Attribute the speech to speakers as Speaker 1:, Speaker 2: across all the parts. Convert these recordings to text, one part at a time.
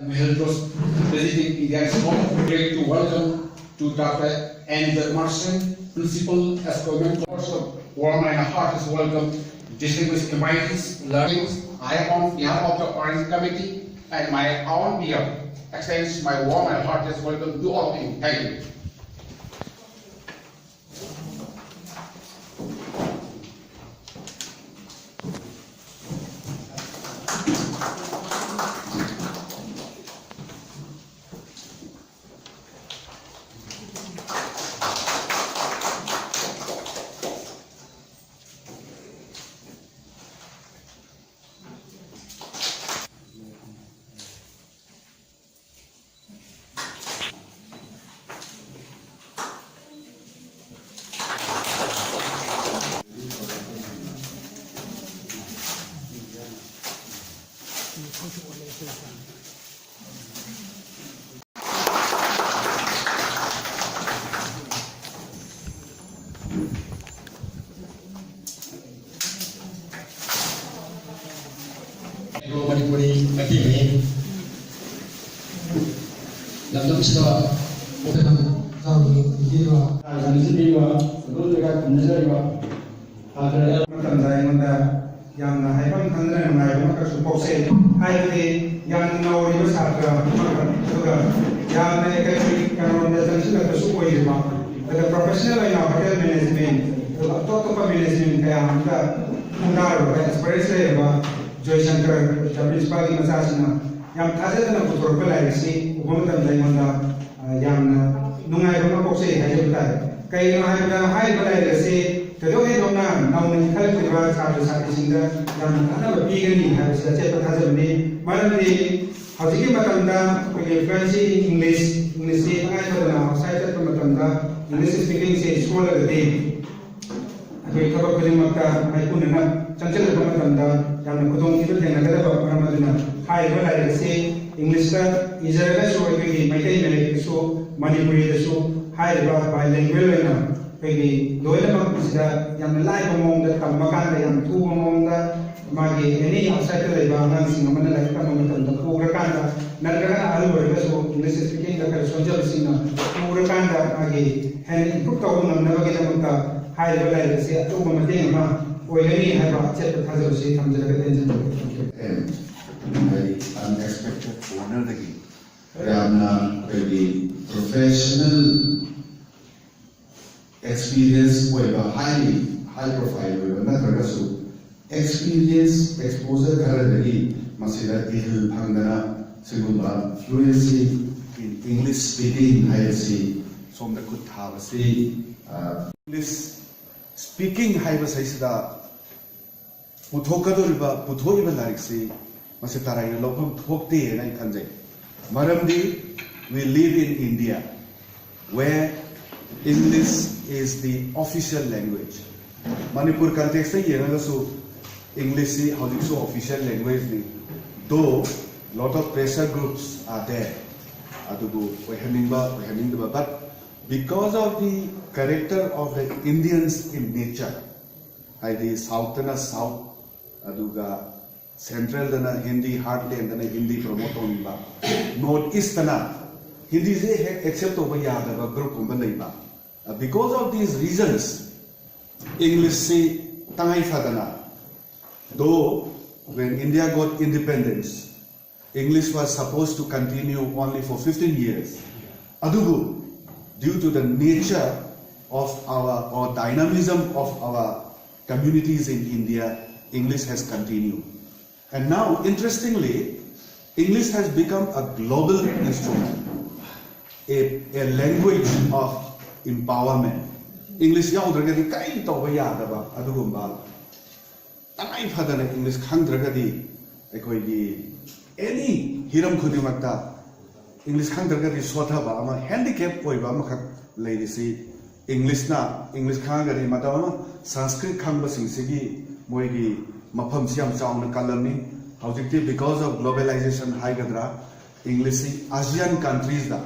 Speaker 1: Miltos visiting India. It's great to welcome to Dr. N. Marson, Principal Escoment. Also, warm and heartiest welcome, distinguished invitees, learnings. I, on behalf of the Orange Committee and my own behalf, extends my warm and heartiest welcome to all of you. Thank you.
Speaker 2: Manipuri Mati Lamdam Sida Openam Tawi Diva
Speaker 3: Zanzibar Rudra Kunjariwa Adra Tanzania Yamna Haipam Tanzania Naima Supose Haiti Yan Nauri Satra Yamna Ekatri Kanon Zanzibar Supoiva the professional in hotel management the top management Kayamka Mundaro Express Joy Shankar, the principal in Masasana, Yam Tazan of Torpelasi, Womatam Diamond, Yam Nunga Boxe, Hayata, Kayana High Balasi, the Dona, now in Kalpiva, Satisina, Yam another vegan has a check of Hazard, Malay, Haziki we fancy English, I have now cited from Matanda, English speaking says, swallow the day. We cover Pulimaka, I put enough. Chanchal Ramatanda, Yamakudon, people can another Ramadana, high level, I say, English, Israel, so maybe my day, so Manipuri, so high level by language, maybe Loyal is the young life among the Tamakan, young two among the Magi, any outside the balance in a manner like Tamakan, the Purakanda, Nagana, Albert, so English speaking the social scene, Purakanda, Magi, and improved on never get a high level, I say, a two woman. And
Speaker 4: unexpected honor the professional experience with a high profile experience exposure masira fluency in English speaking from the English speaking Haibasida Puthokaduriba Puthoriba Larixi Masitara Lopum Thokti and I Kanze. Maramdi, we live in India where English is the official language. Manipur context so English how is so official language though lot of pressure groups are there. But because of the character of the Indians in nature, the South and South, Aduga Central dana Hindi heartland dana Hindi promote on North East dana Hindi except over Yadava group because of these reasons, English say Tangai Fadana. Though when India got independence, English was supposed to continue only for 15 years. Adugu, due to the nature of our or dynamism of our communities in India, English has continued. And now, interestingly, English has become a global instrument, a language of empowerment. English yaudagadi kai toba yadaba adugumba tanai phadana English khandragadi ekoi any hiram khudimakta English khandragadi sothaba ama handicap oiba amakak leirisi English khangari matama Sanskrit khangba singsigi moigi mafam siam chauna kalami hojikti because of globalization haigadra English ASEAN countries da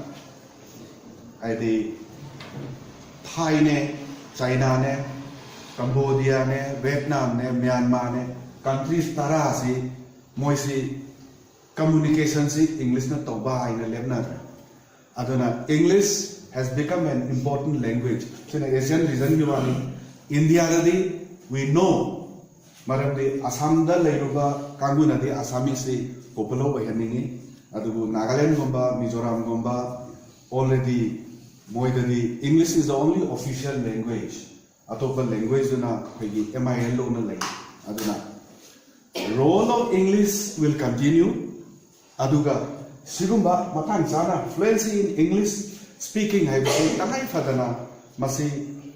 Speaker 4: aidi Thai ne China ne Cambodia ne Vietnam ne Myanmar ne countries tara si moisi communication si English na tauba ay na lemna aduna English has become an important language. So in Asian region India we know maramdi Assam da leiruba kanguna di Assamese di popular by haningi adugu Nagaland gomba Mizoram gomba already moidadi English is the only official language. Atopa language na koigi MIL lo na lai aduna role of English will continue. Aduga sigumba matang sana fluency in English speaking hai basi tangai fadana masi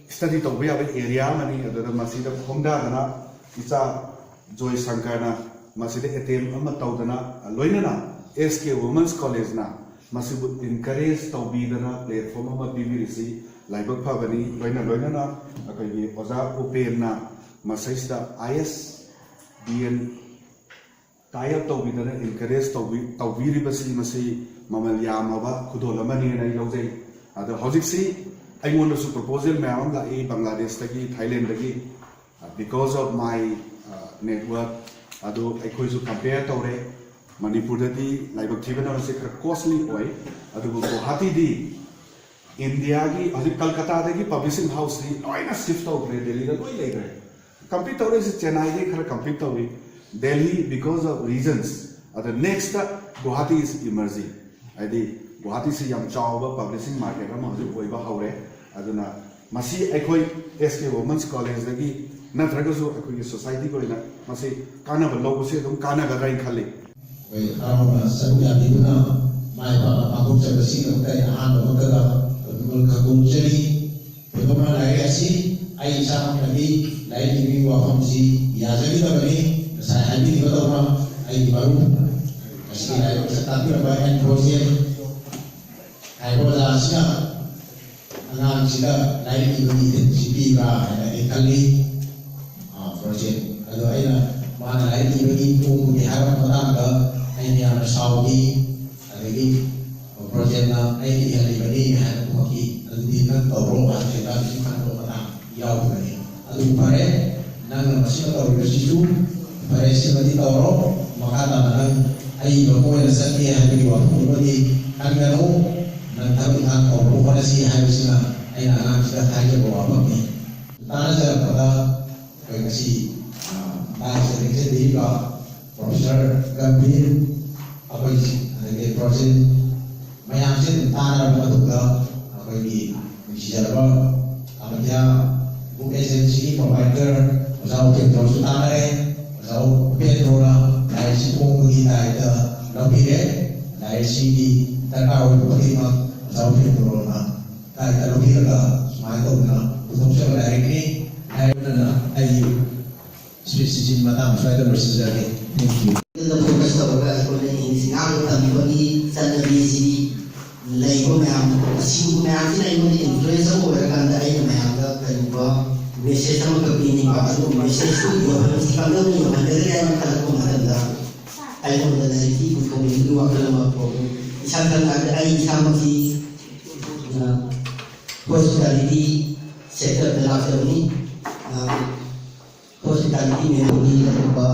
Speaker 4: study to we have area mani adura masi da khomda dana isa Joy Sankana masi de attempt amma tawdana loinana SK Women's College na masi bu encourage tawbidana platform amma bibirisi laibak phabani loinana akai oza open na masista ISBN tie-up tawbidana encourage tawbiribasi masi mamal yamaba khudolamani na ilaujai adu hojiksi aimon su proposal mayam la e Bangladesh tagi Thailand tagi because of my network adu aikoi su compare tawre Manipur dadi laibak thibana se khara costly oi adu Guwahati di India gi hojik Kolkata dagi publishing house ni loina shift tawre Delhi da loi legre compete tawre se Chennai di khara compete tawre Delhi because of reasons. The next Guwahati is emerging. I think Guwahati is yam chawba publishing market ram hojik oiba haure aduna masi aikoi SK Women's College dagi natragasu aikoi society ko ina masi kana ballo se dum kana ga rai khale
Speaker 2: oi arama sabya dibuna mai ba pagum sa basing kai ahan ba ka dul ka kum jeni pemana lai asi ai sam lagi lai ni wa famsi ya jadi ta bani saya hadir di kota rumah air baru kasih air tetapi apa yang proses air bola sih anak sila lain ini CP ka kali proses kalau air mana lain ini pun diharap pertama ke air yang Saudi lagi proses na air yang ini yang mungkin nanti kan tahu apa kita simpan pertama jauh dari aduh pare nang masih tahu bersitu Parece que tawro makata nan ay bako na sa niya habi wa ko di angano nan tabi ang tawro para si habi sila ay nang sila tayo wa pagni tana sa pada kasi sa rin di ba Professor Gambir ako ay project mayam sin tana ba tukla ako di siya ba ako dia book agency provider sa open terus tana Sau Pedrola dari si punggi dari lebih dari sini terkau berlima sau Pedrola dari lebih lah semua itu na untuk saya dari ini dari mana ayu spesies mata saya terus jadi thank you.
Speaker 5: Kita fokus kepada ekonomi sinang tapi bagi sana visi lain macam sih macam sih lain macam influencer mereka dari macam apa message sama kepini bahawa message itu dia harus dikandung ni mandiri yang kalau pun ada ayam dari itu kami dua kalau apa misalkan ada ayam sama si hospitality sector dalam ini hospitality memang apa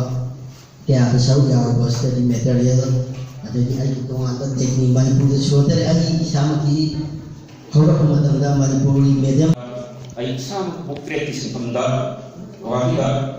Speaker 5: ya besar ya hospitality material ada di ayam itu ada teknik Manipur suatu ayam sama si orang pematang Manipur medium
Speaker 6: ay isang practice pamda wahida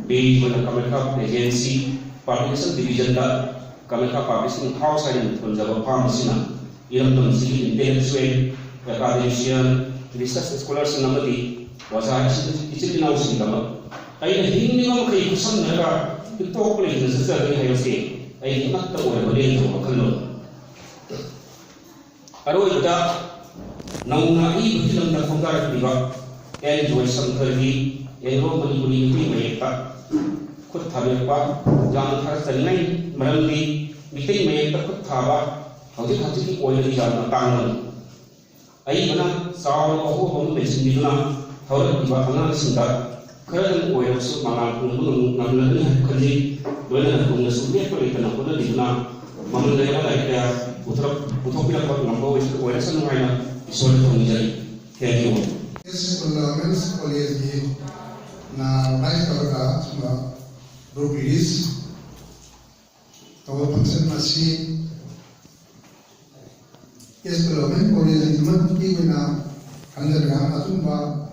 Speaker 6: be mana kamera agency publication division da kamera publishing house ay punjab pharmacy na iram ton si intellectual academician research scholars namati wasa isil na usin dama ay hindi mo kay kusam na ka ito ko lang sa sa ay si ay nakta ko ba din ko kallo aro ita nauna bilang na panggarap di ba Joy Sankari ero Manipuri ni mayta kut thabe pa jang thar sanai marandi mitai mayta kut thaba hauji ki oil di jang tang ai bana saw ko hom me sin di na thawra di ba ana sinda kharan oil su manga kun mun nan nan khali dona kun su be ko ita na ko di na mamun dai ba ya utopila ko nambo oil san ngai na isol to ni jai thank you
Speaker 7: Women's College di na organize talaga sa Brooklyn our function machine is development college dimati wina kanjaga atumba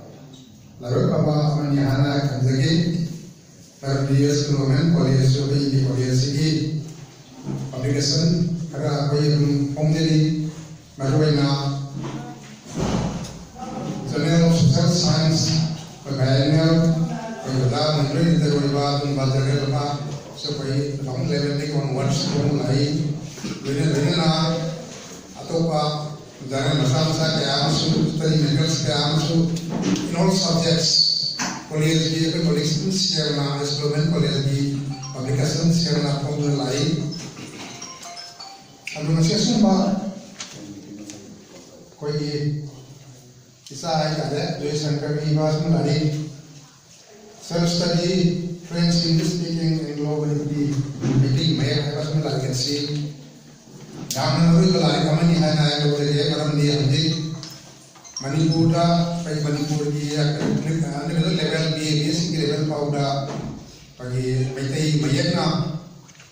Speaker 7: larokaba amanyana kanjage RBS development college so di college sigi application kara koyum homdeli marwena Journal of Social Science pagayanya koyda mandri terwaliba tum bazare ba so koy long level ni onwards ko lai wina na atopa jangan masa-masa kaya masuk study methods kaya masuk in all subjects college di ke college share na experiment college di publication share na pon lain alu masih sumba koi isa ai ada Joy Shankar ki bas mulai self study French English speaking and global di meeting mai bas mulai kan si Jangan lupa like kami ni hanya yang boleh malam ni hari Manipur dah, baik Manipur dia, negara level BABS level pauda, bagi betul banyak na,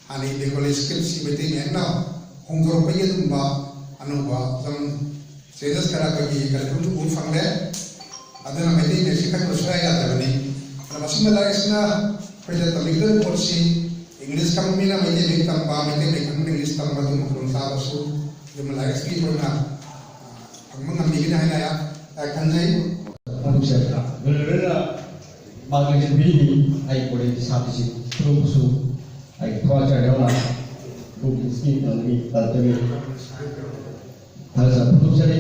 Speaker 7: hari di kolej skripsi betul banyak na, hongkor banyak tu ba, anu ba, jam sejas kara bagi kalau tu ufang deh, ada nama betul ni sekat bersuara ada ni, kalau masih melai sana, pada terlibat porsi English kamu mina mete big tampa mete big English tampa tu mukul sa basu jam lagi sekali pun na mengambil ini hanya akan saya
Speaker 8: manusia benar-benar bagian ini ai boleh disabisi terus ai kuasa dalam buku ini lagi terjadi hal seperti ini